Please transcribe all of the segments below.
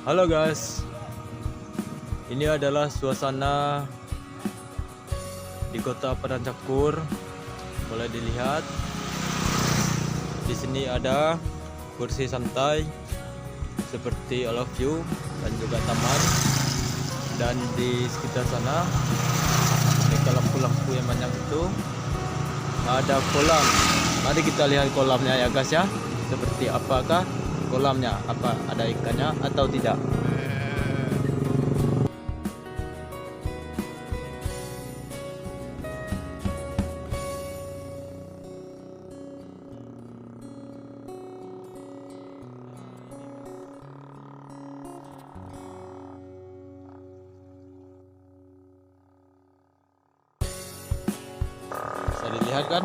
Halo guys, ini adalah suasana di kota Padang Cakur. Boleh dilihat di sini ada kursi santai seperti All of You dan juga taman, dan di sekitar sana mereka lampu-lampu yang banyak itu ada kolam. Mari kita lihat kolamnya ya guys ya, seperti apakah kolamnya, apa ada ikannya atau tidak. Bisa dilihat kan,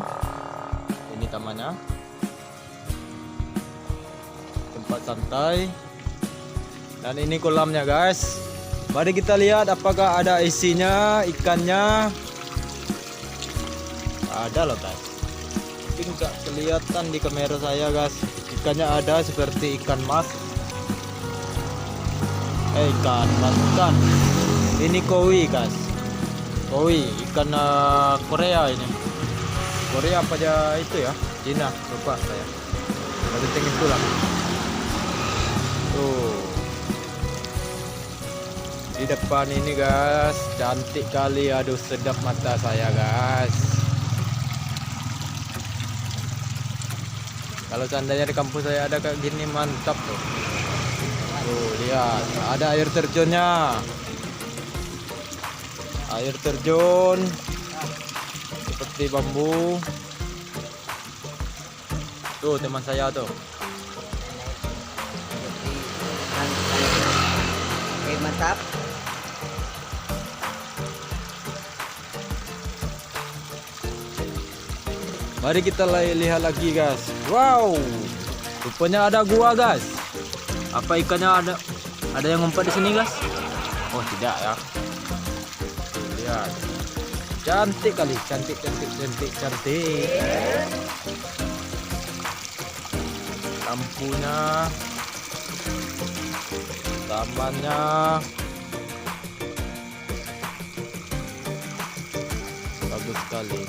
ini tamannya, tempat santai, dan ini kolamnya guys. Mari kita lihat apakah ada isinya, ikannya. Ada loh guys, mungkin nggak kelihatan di kamera saya guys. Ikannya ada seperti ikan mas, ikan mas bukan, ini koi guys. Koi, ikan Korea ini. Korea apa aja itu ya? Cina, lupa saya. Penting itulah. Tuh. Di depan ini guys, cantik kali, aduh sedap mata saya guys. Kalau seandainya di kampus saya ada kayak gini mantap tuh. Tuh, lihat, ada air terjunnya. Air terjun seperti bambu. Tuh teman saya tuh. Oke, mantap. Mari kita lihat lagi guys. Wow, rupanya ada gua guys. Apa ikannya ada yang ngumpet di sini guys? Oh tidak ya. Lihat, cantik kali, cantik. Lampunya, tamannya, bagus sekali.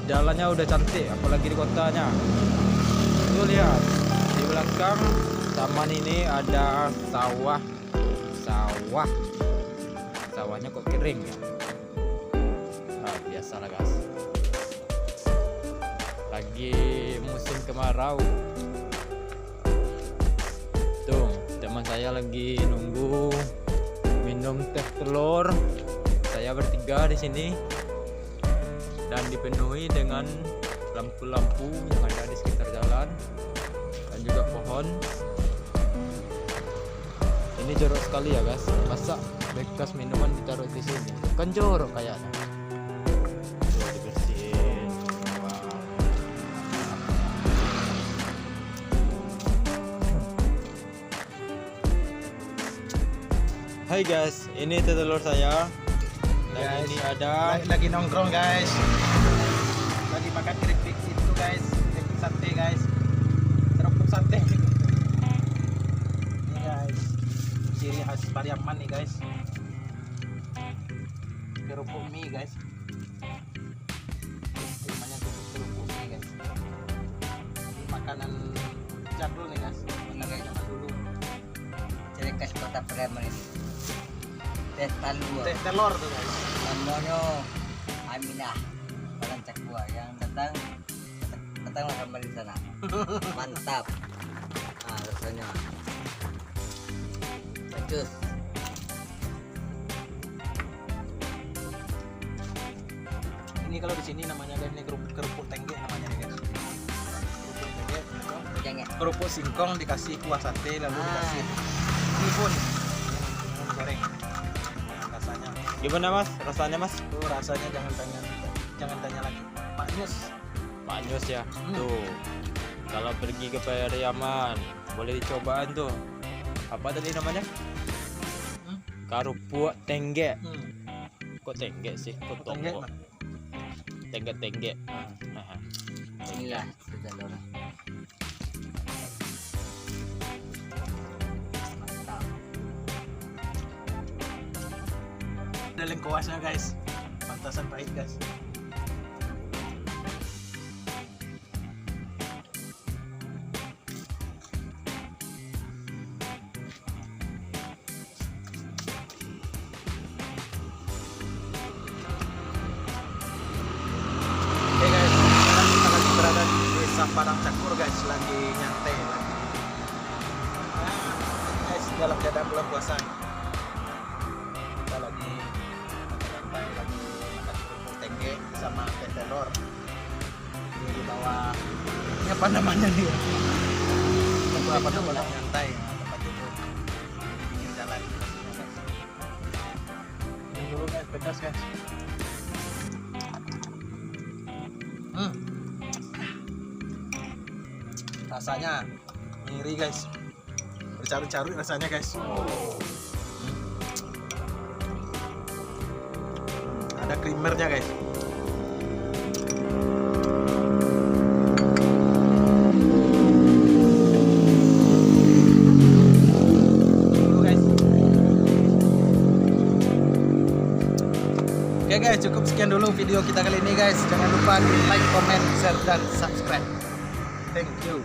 Jalannya udah cantik, apalagi di kotanya. Tuh lihat, di belakang taman ini ada sawah. Sawahnya kok kering ya? Nah, biasalah guys. lagi musim kemarau. Tuh, teman saya lagi nunggu minum teh telur. Saya bertiga di sini dan dipenuhi dengan lampu-lampu yang ada di sekitar jalan dan juga pohon. Ini jorok sekali ya guys. Masa bekas minuman ditaruh di sini? Kan jorok kayaknya. Tuh, dibersihin. Wow. Hai guys, ini teh telur saya. Dan Guys, ini ada lagi nongkrong guys, lagi makan keripik itu guys, keripik sate guys, kerupuk sate. Ini guys, ciri khas Pariaman nih guys, kerupuk mie guys. Namanya kerupuk mie guys. Ini makanan jadul nih guys, makanan zaman dulu. Ciri khas kota Pariaman ini. Teh talur. Teh telur tuh guys. Namanya Aminah. Orang Cakwa yang datanglah kembali di sana. Mantap. Nah, rasanya. Becus. Ini kalau di sini namanya guys, ini kerupuk tengge namanya nih guys. Kerupuk tengge. Jangan. Kerupuk singkong dikasih kuah sate lalu dikasih bihun goreng. Rasanya gimana mas? Rasanya mas? tuh rasanya jangan tanya lagi. Maknyus. Maknyus ya. Tuh, kalau pergi ke Pariaman boleh dicobaan tuh. Apa tadi namanya? Hmm? Kerupuk tengge. Kok tengge sih? Kok Tengge. tonggo? Tengge. Nah, Inilah teh talur. Mantap. Ada lengkuasnya guys. Pantasan pahit guys. Oke guys, sekarang kita lagi berada di desa Padang Cakur guys, lagi nyantai lagi. Nah, guys, dalam keadaan bulan puasa. Kita lagi nyantai, lagi makan kerupuk tengge sama teh telur. Ini di bawah, ini apa namanya nih? Tempat apa namanya nyantai? Nah, tempat itu di pinggir jalan. Ini dulu guys, pedas guys. Rasanya ngiri guys, bercaru-caru rasanya guys. Ada creamernya guys. Tuh, guys. Oke guys, cukup sekian dulu video kita kali ini guys. Jangan lupa di like, comment, share, dan subscribe. Thank you.